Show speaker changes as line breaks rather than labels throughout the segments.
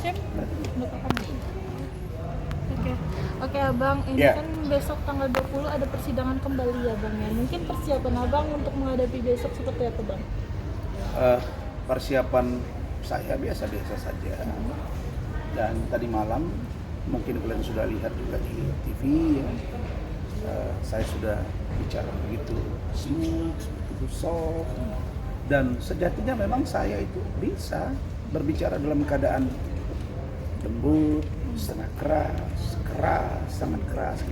Cem, udah kapan nih? Oke, oke abang, ini
Ya.
kan besok tanggal 20 ada persidangan kembali ya bang ya. Mungkin persiapan abang untuk menghadapi besok seperti apa bang?
Persiapan saya biasa-biasa saja. Dan tadi malam mungkin kalian sudah lihat juga di TV ya. Saya sudah bicara begitu smooth, begitu soft. Dan sejatinya memang saya itu bisa berbicara dalam keadaan lembut, setengah keras, sangat keras.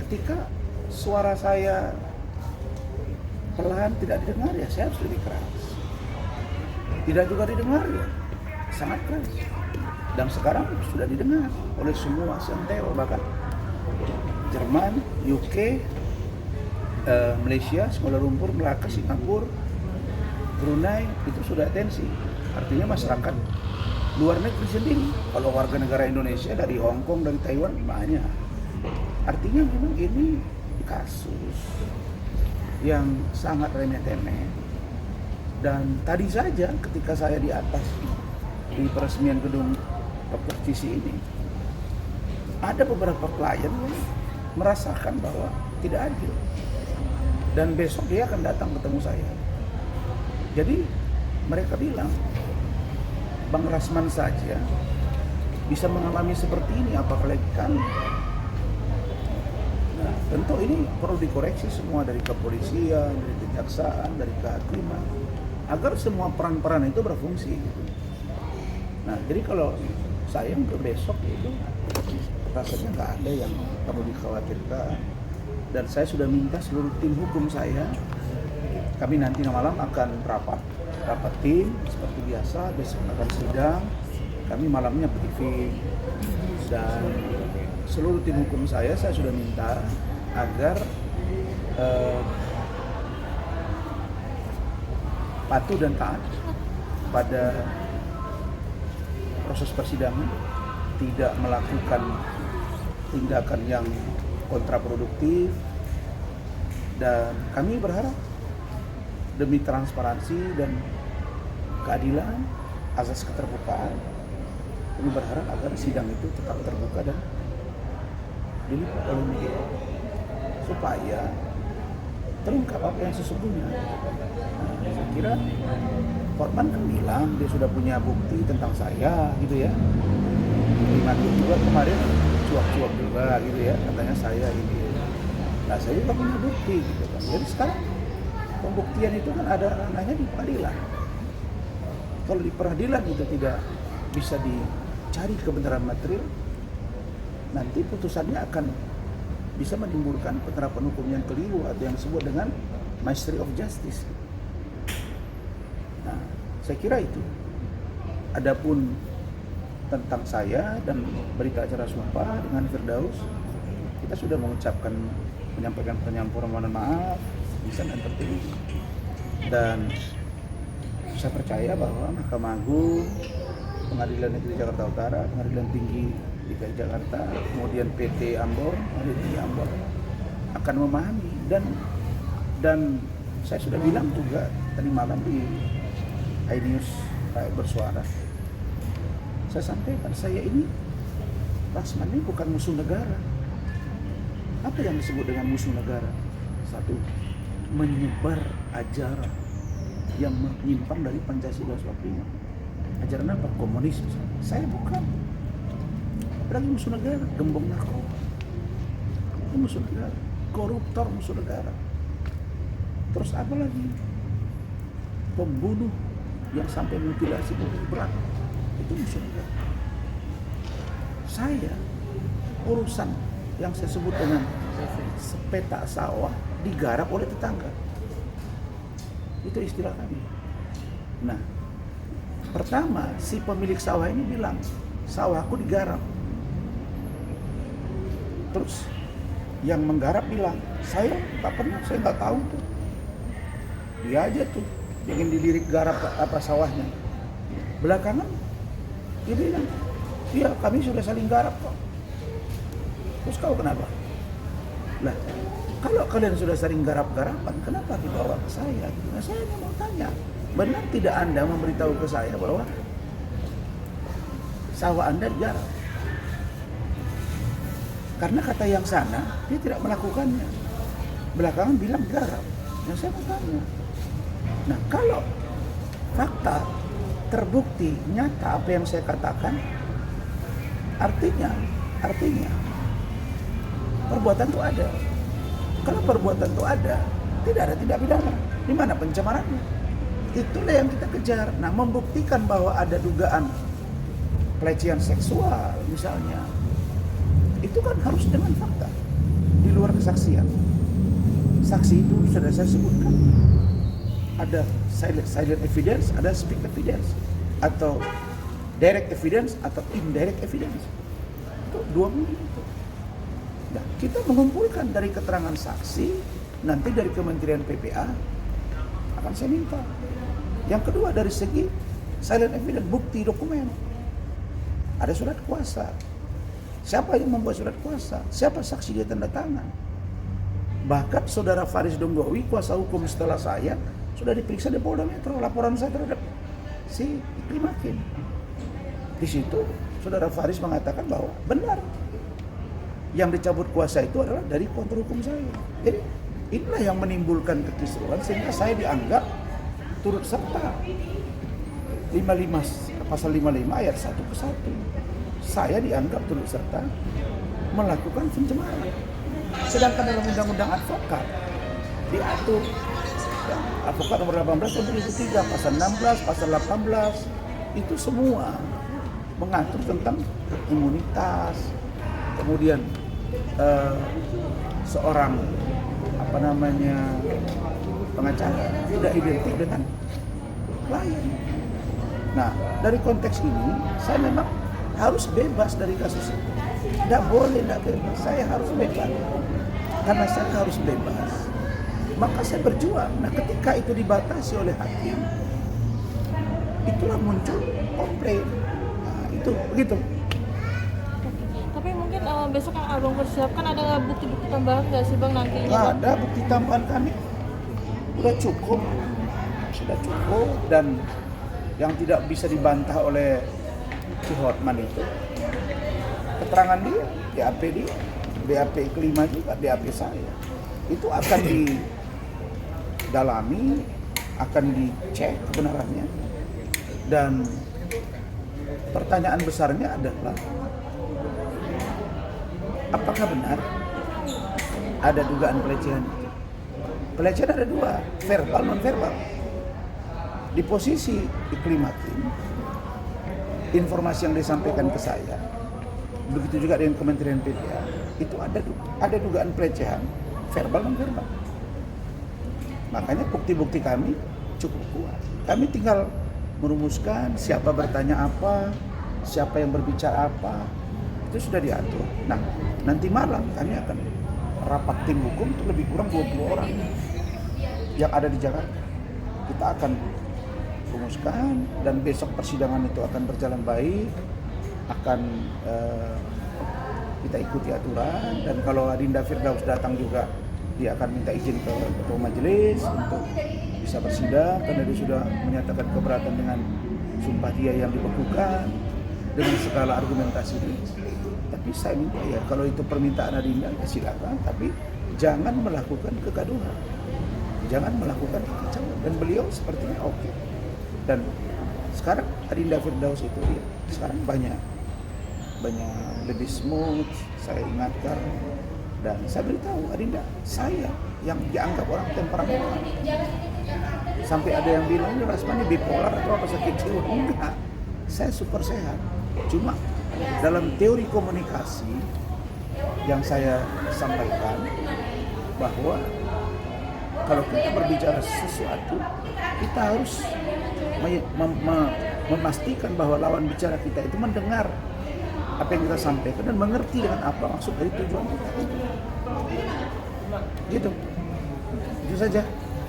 Ketika suara saya pelan tidak didengar ya saya harus lebih keras. Tidak juga didengar ya sangat keras. Dan sekarang sudah didengar oleh semua senteo, bahkan Jerman, UK, Malaysia, Kuala Lumpur, Melaka, Singapura, Brunei itu sudah atensi. Artinya masyarakat luar negeri sendiri. Kalau warga negara Indonesia dari Hong Kong, dari Taiwan banyak. Artinya memang ini kasus yang sangat remeh-temeh. Dan tadi saja ketika saya di atas di peresmian gedung Dr. Cici ini, ada beberapa klien yang merasakan bahwa tidak adil. Dan besok dia akan datang ketemu saya. Jadi mereka bilang, Bang Rasman saja bisa mengalami seperti ini, apalagi kami. Nah, tentu ini perlu dikoreksi semua dari kepolisian, dari kejaksaan, dari kehakiman, agar semua peran-peran itu berfungsi. Gitu. Nah, jadi kalau saya untuk besok itu rasanya nggak ada yang perlu dikhawatirkan. Dan saya sudah minta seluruh tim hukum saya, kami nanti malam akan rapat tim seperti biasa, besok akan sidang, kami malamnya briefing. Dan seluruh tim hukum saya sudah minta agar patuh dan taat pada proses persidangan, tidak melakukan tindakan yang kontraproduktif, dan kami berharap demi transparansi dan keadilan, azas keterbukaan, kami berharap agar sidang itu tetap terbuka dan diliput oleh media supaya terungkap apa yang sesungguhnya. Nah, saya kira korban kan bilang dia sudah punya bukti tentang saya gitu ya. Primatur juga kemarin cuap-cuap juga gitu ya, katanya saya ini. Nah, saya juga punya bukti gitu kan. Jadi sekarang pembuktian itu kan ada ranahnya di pengadilan. Kalau di peradilan itu tidak bisa dicari kebenaran material, nanti putusannya akan bisa menimbulkan penerapan hukum yang keliru atau yang disebut dengan mastery of justice. Nah, saya kira itu. Adapun tentang saya dan berita acara sumpah dengan Firdaus, kita sudah menyampaikan permohonan maaf bisa dan tertulis. Dan saya percaya bahwa Mahkamah Agung, Pengadilan Negeri Jakarta Utara, Pengadilan Tinggi DKI Jakarta, kemudian PT Ambon, Pengadilan Ambon akan memahami. Dan saya sudah bilang juga tadi malam di iNews Rakyat Bersuara, saya sampaikan saya ini Rasman ini bukan musuh negara. Apa yang disebut dengan musuh negara? Satu, menyebar ajaran yang menyimpang dari Pancasila 45. Ajaran apa? Komunis. Saya bukan. Apalagi musuh negara, gembong narkoba. Itu musuh negara. Koruptor musuh negara. Terus apa lagi? Pembunuh yang sampai mutilasi berat. Itu musuh negara. Saya urusan yang saya sebut dengan sepetak sawah digarap oleh tetangga. Itu istilah kami. Nah, pertama si pemilik sawah ini bilang, sawahku digarap. Terus yang menggarap bilang, saya tak pernah, saya nggak tahu tuh. Dia aja tuh ingin dilirik garap apa sawahnya. Belakangan dia bilang, iya kami sudah saling garap kok. Terus kau kenapa? Lah, kalau kalian sudah sering garap-garapan, kenapa dibawa ke saya? Nah, saya mau tanya, benar tidak Anda memberitahu ke saya bahwa sawah Anda digarap. Karena kata yang sana, dia tidak melakukannya. Belakangan bilang garap. Yang saya mau tanya. Nah, kalau fakta terbukti nyata apa yang saya katakan, artinya perbuatan itu ada. Kalau perbuatan itu ada, tidak ada tindak pidana. Di mana pencemarannya? Itulah yang kita kejar. Nah, membuktikan bahwa ada dugaan pelecehan seksual misalnya, itu kan harus dengan fakta, di luar kesaksian. Saksi itu sudah saya sebutkan, ada silent evidence, ada speak evidence, atau direct evidence atau indirect evidence. Itu dua itu. Nah, kita mengumpulkan dari keterangan saksi, nanti dari Kementerian PPA akan saya minta. Yang kedua dari segi silent evidence, bukti dokumen. Ada surat kuasa. Siapa yang membuat surat kuasa? Siapa saksi dia tanda tangan? Bahkan saudara Faris Donggowi, kuasa hukum setelah saya, sudah diperiksa di Polda Metro. Laporan saya terhadap si Iklim Hakim. Di situ saudara Faris mengatakan bahwa benar yang dicabut kuasa itu adalah dari konter hukum saya. Jadi inilah yang menimbulkan kekisruhan sehingga saya dianggap turut serta. 55 pasal 55 ayat 1 ke 1. Saya dianggap turut serta melakukan pencemaran. Sedangkan dalam undang-undang advokat diatur ya, advokat nomor 18 tahun 2003 pasal 16, pasal 18 itu semua mengatur tentang imunitas. Kemudian seorang pengacara tidak identik dengan klien. Nah, dari konteks ini saya memang harus bebas dari kasus ini. Tidak boleh tidak bebas, saya harus bebas. Karena saya harus bebas, maka saya berjuang. Nah, ketika itu dibatasi oleh hakim, itulah muncul komplain. Nah, itu begitu.
Tapi mungkin besok yang abang persiapkan ada bukti-bukti tambahan nggak sih bang nantinya?
Ada bukti tambahan kami, sudah cukup, dan yang tidak bisa dibantah oleh si Hotman itu keterangan dia, BAP kelima juga, BAP saya itu akan didalami, akan dicek kebenarannya, dan pertanyaan besarnya adalah apakah benar ada dugaan pelecehan? Pelecehan ada dua, verbal non verbal. Di posisi Iklim Hakim, informasi yang disampaikan ke saya, begitu juga dengan Kementerian PPA, itu ada dugaan pelecehan verbal non verbal. Makanya bukti-bukti kami cukup kuat. Kami tinggal merumuskan siapa bertanya apa, siapa yang berbicara apa, itu sudah diatur. Nah, nanti malam kami akan rapat tim hukum itu lebih kurang 20 orang yang ada di Jakarta. Kita akan rumuskan dan besok persidangan itu akan berjalan baik, akan kita ikuti aturan, dan kalau Adinda Firdaus datang juga dia akan minta izin ke ketua majelis untuk bisa bersidang karena dia sudah menyatakan keberatan dengan sumpah dia yang dibekukan dengan segala argumentasi dia. Tapi saya minta ya kalau itu permintaan Adinda ya silakan, tapi jangan melakukan kegaduhan, jangan melakukan kekacauan, dan beliau sepertinya oke. Dan sekarang Adinda Firdaus itu ya sekarang banyak lebih smooth, saya ingatkan dan saya beritahu Adinda, saya yang dianggap orang temperamental. Sampai ada yang bilang ini Rasmani bipolar atau apa, sakit jiwa. Enggak, saya super sehat. Cuma dalam teori komunikasi yang saya sampaikan bahwa kalau kita berbicara sesuatu, kita harus memastikan bahwa lawan bicara kita itu mendengar apa yang kita sampaikan dan mengerti dengan apa maksud dari tujuan kita. Gitu. Itu saja.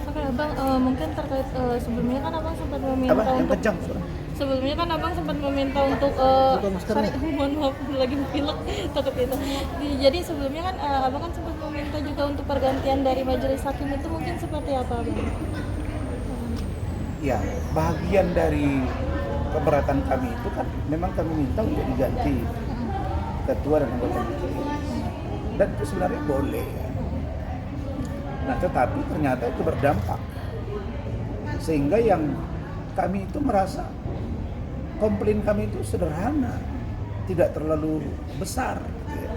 Oke, Abang, mungkin terkait sebelumnya kan Abang sempat meminta
Yang
untuk
kencang suara.
Sebelumnya kan Abang sempat meminta untuk mohon maaf lagi pilek takut itu. Jadi sebelumnya kan Abang kan sempat meminta juga untuk pergantian dari majelis hakim, itu mungkin seperti apa, Abang?
Ya, bagian dari keberatan kami itu kan memang kami minta untuk diganti ketua dan anggota majelis, dan itu sebenarnya boleh ya. Nah tetapi ternyata itu berdampak sehingga yang kami itu merasa komplain kami itu sederhana, tidak terlalu besar gitu ya.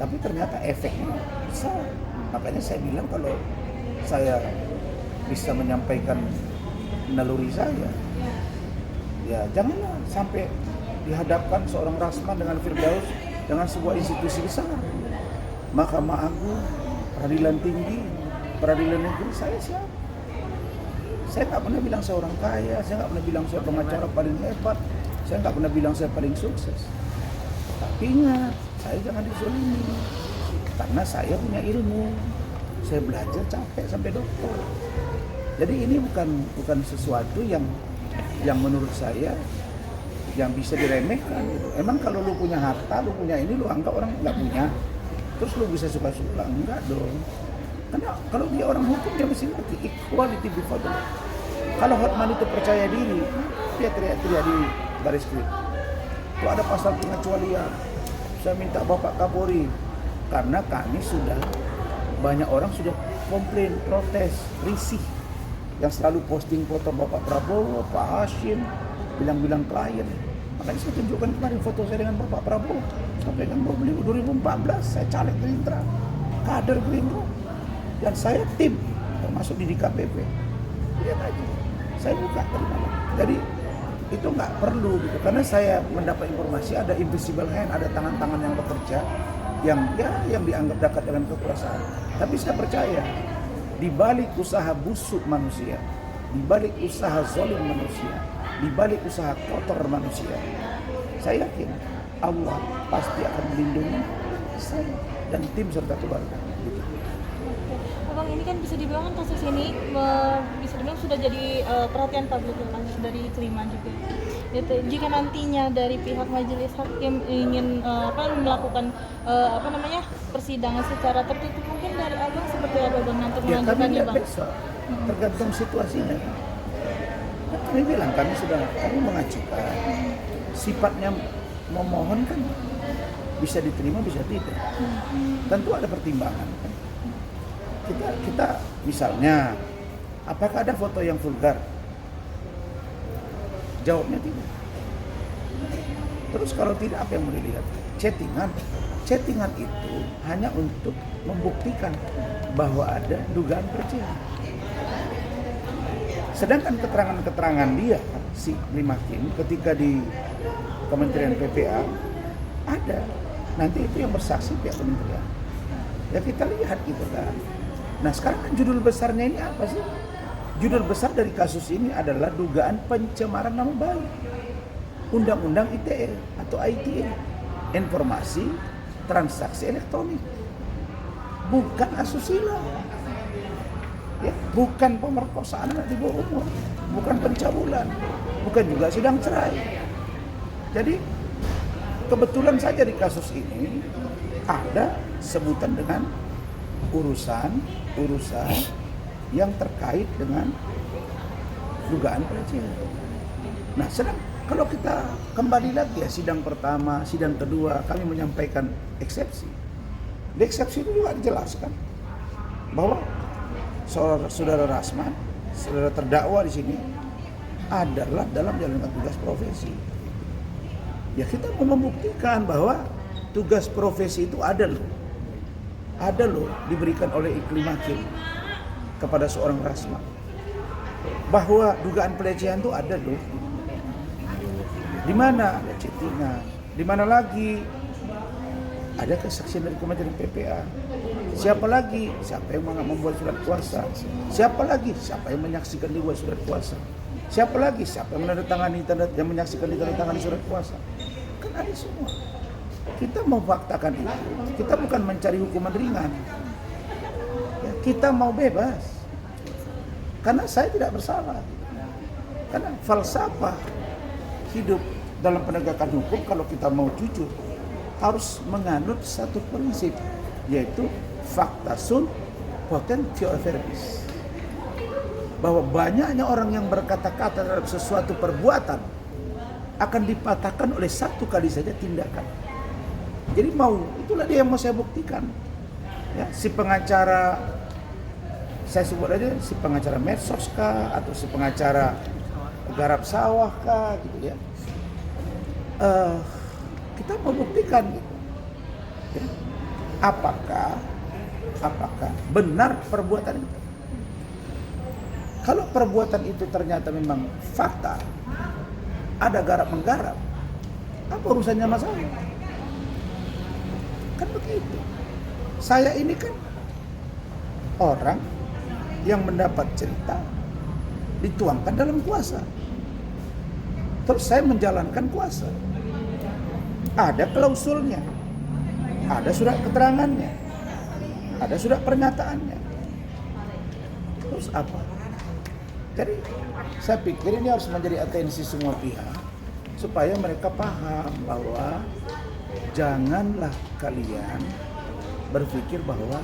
Tapi ternyata efeknya besar. Makanya saya bilang kalau saya bisa menyampaikan naluri saya, ya janganlah sampai dihadapkan seorang Rasman dengan Firdaus dengan sebuah institusi besar, Mahkamah Agung, Peradilan Tinggi, Peradilan Negeri. Saya siapa? Saya nggak pernah bilang saya orang kaya, saya nggak pernah bilang saya pengacara paling hebat, saya nggak pernah bilang saya paling sukses. Tapi ingat, saya jangan dizolimi, karena saya punya ilmu, saya belajar capek sampai doktor. Jadi ini bukan sesuatu yang menurut saya yang bisa diremehkan. Emang kalau lu punya harta, lu punya ini, lu anggap orang nggak punya, terus lu bisa suka-suka? Enggak dong. Karena kalau dia orang hukum, dia mesti ngerti equality before the law. Kalau Hotman itu percaya diri, dia teriak-teriak di baris krim. Itu ada pasal pengecualian. Saya minta Bapak Kapolri, karena kami sudah, banyak orang sudah komplain, protes, risih, yang selalu posting foto Bapak Prabowo, Pak Hashim, bilang-bilang klien. Makanya saya tunjukkan kemarin foto saya dengan Bapak Prabowo. Sampai kan 2014 saya caleg Gerindra, kader Gerindra, dan saya tim termasuk di DKPP. Lihat aja, saya buka dari mana. Jadi itu nggak perlu gitu, karena saya mendapat informasi ada invisible hand, ada tangan-tangan yang bekerja, yang dianggap dekat dengan kekuasaan. Tapi saya percaya di balik usaha busuk manusia, di balik usaha zalim manusia, di balik usaha kotor manusia, saya yakin Allah pasti akan melindungi saya dan tim serta keluarga. Gitu.
Abang, ini kan bisa dibilang kan kasus ini bisa dibilang sudah jadi perhatian publik dari Kelima juga. Gitu. Jika nantinya dari pihak majelis hakim ingin melakukan persidangan secara tertutup, mungkin dari abang seperti apa bang untuk mengajukannya bang?
Besok, tergantung situasinya. Kami bilang kami mengajukan. Sifatnya memohon kan bisa diterima bisa tidak. Tentu ada pertimbangan kan. Kita misalnya, apakah ada foto yang vulgar? Jawabnya tidak. Terus kalau tidak, apa yang mau dilihat? Chattingan itu hanya untuk membuktikan bahwa ada dugaan pelecehan. Sedangkan keterangan-keterangan dia, si Limakin, ketika di Kementerian PPA ada. Nanti itu yang bersaksi pihak kementerian. Ya kita lihat gitu kan. Nah sekarang kan judul besarnya ini apa sih? Judul besar dari kasus ini adalah dugaan pencemaran nama baik. Undang-Undang ITE atau ITE, Informasi Transaksi Elektronik. Bukan asusila. Ya, bukan pemerkosaan anak di bawah umur, bukan pencabulan, bukan juga sidang cerai. Jadi kebetulan saja di kasus ini ada sebutan dengan urusan yang terkait dengan dugaan pelecehan. Nah, sedang kalau kita kembali lagi ya sidang pertama, sidang kedua kami menyampaikan eksepsi. Di eksepsi itu juga dijelaskan bahwa saudara Rasman, saudara terdakwa di sini adalah dalam jalankan tugas profesi. Ya kita mau membuktikan bahwa tugas profesi itu ada loh diberikan oleh Iklim Hakim kepada seorang Rasman. Bahwa dugaan pelecehan itu ada loh. Di mana ada chattingan, di mana lagi ada kesaksian dari Kementerian PPA. Siapa lagi? Siapa yang membuat surat kuasa? Siapa lagi? Siapa yang menyaksikan dibuat surat kuasa? Siapa lagi? Siapa yang menandatangani yang menyaksikan ditandatangani surat kuasa? Kan ada semua. Kita mau faktakan itu. Kita bukan mencari hukuman ringan. Ya, kita mau bebas. Karena saya tidak bersalah. Karena falsafah hidup dalam penegakan hukum kalau kita mau jujur harus menganut satu prinsip, yaitu fakta sunt potentio verbis. Bahwa banyaknya orang yang berkata-kata terhadap sesuatu perbuatan akan dipatahkan oleh satu kali saja tindakan. Jadi itulah dia yang mau saya buktikan. Ya, si pengacara, saya sebut aja si pengacara medsos kah, atau si pengacara garap sawah kah, gitu ya. Kita mau buktikan gitu. Ya. Apakah benar perbuatan itu? Kalau perbuatan itu ternyata memang fakta, ada garap menggarap, apa urusannya sama saya? Kan begitu. Saya ini kan orang yang mendapat cerita dituangkan dalam kuasa. Terus saya menjalankan kuasa. Ada klausulnya, ada surat keterangannya, ada surat pernyataannya. Terus apa? Jadi saya pikir ini harus menjadi atensi semua pihak supaya mereka paham bahwa janganlah kalian berpikir bahwa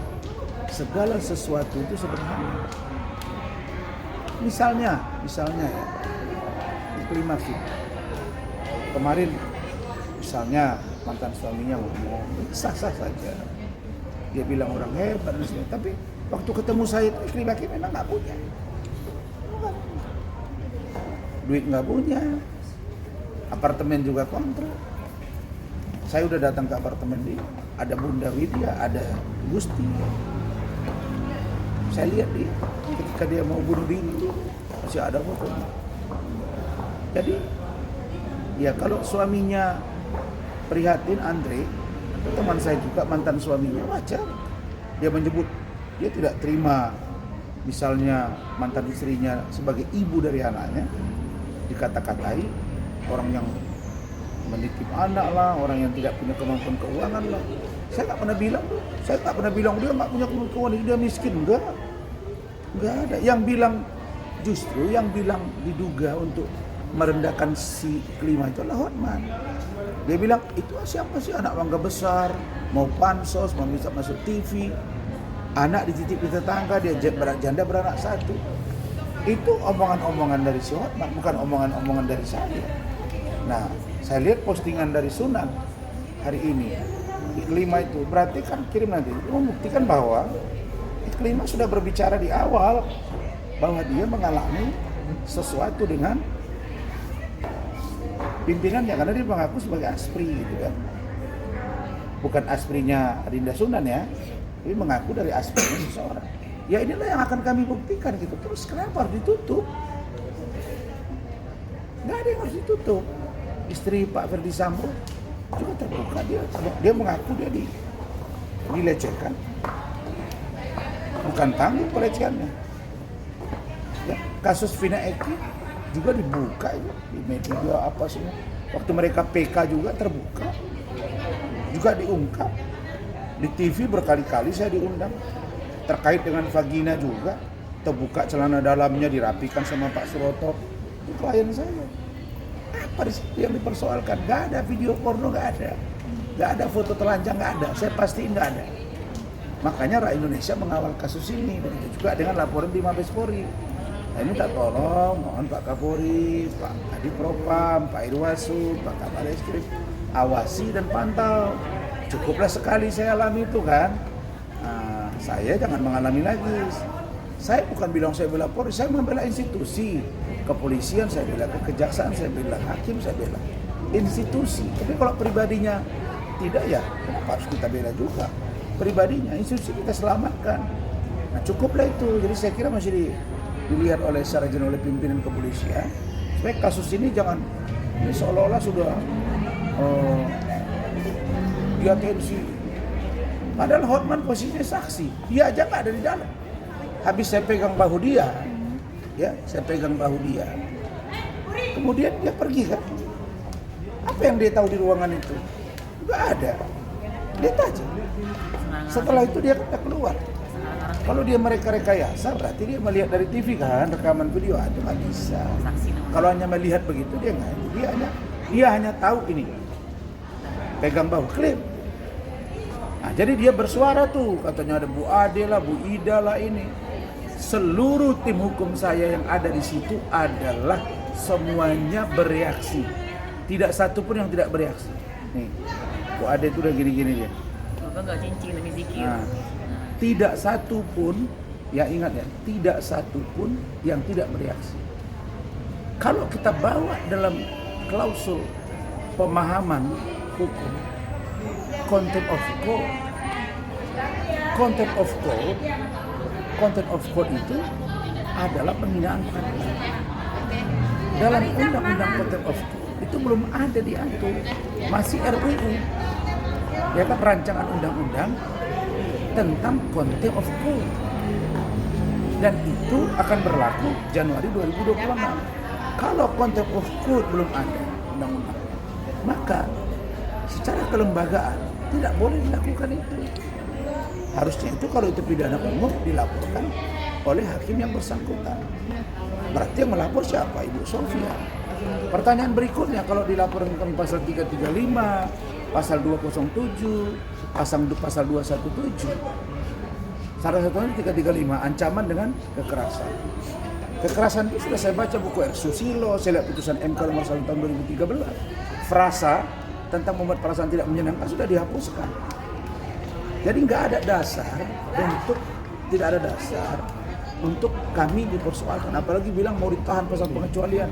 segala sesuatu itu sederhana. Misalnya ya, di klimaks kemarin, misalnya mantan suaminya ngomong sah-sah saja, dia bilang orang hebat dan sebagainya. Tapi waktu ketemu saya itu istri laki memang nggak punya, duit nggak punya, apartemen juga kontrak. Saya udah datang ke apartemen dia, ada Bunda Widya, ada Gusti. Saya lihat dia ketika dia mau bunuh diri, masih ada fotonya. Jadi ya kalau suaminya prihatin, Andre, teman saya juga mantan suaminya, wajar. Dia menyebut dia tidak terima misalnya mantan istrinya sebagai ibu dari anaknya dikata-katai orang yang menitip anak lah, orang yang tidak punya kemampuan keuangan lah. Saya nggak pernah bilang dia nggak punya kemampuan keuangan, dia miskin, enggak ada. Justru yang bilang diduga untuk merendahkan si kelima itu adalah Hotman. Dia bilang itu siapa sih anak bangga besar, mau pansos, mau bisa masuk TV, anak dititip di tetangga, dia janda beranak satu. Itu omongan-omongan dari si Hotman, bukan omongan-omongan dari saya. Nah, saya lihat postingan dari Sunan hari ini, Iklima itu berarti kan kirim nanti membuktikan bahwa Iklima sudah berbicara di awal bahwa dia mengalami sesuatu dengan pimpinannya, karena dia mengaku sebagai aspri gitu kan. Bukan asprinya Rinda Sunan ya, tapi mengaku dari asprinya seseorang. Ya inilah yang akan kami buktikan gitu. Terus kenapa harus ditutup? Nggak ada yang harus ditutup. Istri Pak Ferdi Sambo juga terbuka, dia mengaku dia dilecehkan, bukan tanggung pelecehannya. Ya, kasus Vina Eki juga dibuka itu di media apa semua. Waktu mereka PK juga terbuka, juga diungkap di TV berkali-kali saya diundang terkait dengan vagina juga, terbuka celana dalamnya dirapikan sama Pak Suroto, itu klien saya. Apa yang dipersoalkan? Gak ada video porno, gak ada foto telanjang, gak ada. Saya pastiin gak ada. Makanya rakyat Indonesia mengawal kasus ini, begitu juga dengan laporan di Mabes Polri. Saya minta tolong, mohon Pak Kapolri, Pak Kadif Propam, Pak Irwasum, Pak Kabar Eskrim, awasi dan pantau. Cukuplah sekali saya alami itu kan. Nah, saya jangan mengalami lagi. Saya bukan bilang saya bela Polri, saya membela institusi. Kepolisian saya bela, kejaksaan saya bela, hakim saya bela, institusi. Tapi kalau pribadinya tidak, ya kenapa harus kita bela juga? Pribadinya, institusi kita selamatkan. Nah cukuplah itu. Jadi saya kira masih dilihat oleh secara jelas oleh pimpinan kepolisian supaya kasus ini jangan ini seolah-olah sudah diatensi. Padahal Hotman posisinya saksi, dia aja nggak ada di dalam. Habis saya pegang bahu dia, kemudian dia pergi kan. Apa yang dia tahu di ruangan itu? Nggak ada. Dia aja. Setelah itu dia keluar. Kalau dia rekayasa, berarti dia melihat dari TV kan, rekaman video, itu nggak bisa. Kalau hanya melihat begitu dia nggak. Dia hanya tahu ini. Pegang bahu, klaim. Nah, jadi dia bersuara tuh, katanya ada Bu Ade lah, Bu Ida lah ini. Seluruh tim hukum saya yang ada di situ adalah semuanya bereaksi. Tidak satu pun yang tidak bereaksi. Nih, Bu Ade itu udah gini-gini dia.
Bapak nggak cincin lebih zikir.
Nah, tidak satu pun, ya ingat ya, tidak satu pun yang tidak bereaksi. Kalau kita bawa dalam klausul pemahaman hukum, contempt of court, contempt of court itu adalah penghinaan pengadilan. Dalam undang-undang contempt of court itu belum ada diatur, masih RUU, ya kan, rancangan undang-undang tentang contempt of court, dan itu akan berlaku Januari 2026. Kalau contempt of court belum ada undang-undang, maka secara kelembagaan tidak boleh dilakukan itu. Harusnya itu kalau itu pidana umum dilaporkan oleh hakim yang bersangkutan. Berarti yang melapor siapa? Ibu Sofia. Pertanyaan berikutnya, kalau dilaporkan pasal 335, pasal 207, pasal 217, salah satunya 335, ancaman dengan kekerasan. Kekerasan itu sudah saya baca buku R. Susilo, saya lihat putusan MK nomor 1 tahun 2013. Frasa tentang membuat perasaan tidak menyenangkan sudah dihapuskan. Jadi nggak ada dasar untuk kami dipersoalkan, apalagi bilang mau ditahan pasal pengecualian.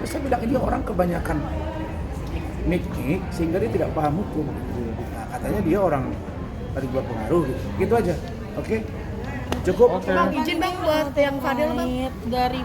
Saya bilang ini orang kebanyakan nik sehingga dia tidak paham hukum. Nah, katanya dia orang dari luar pengaruh gitu. Gitu aja. Oke. Cukup.
Bang, izin bang buat yang Fadil bang.
Dari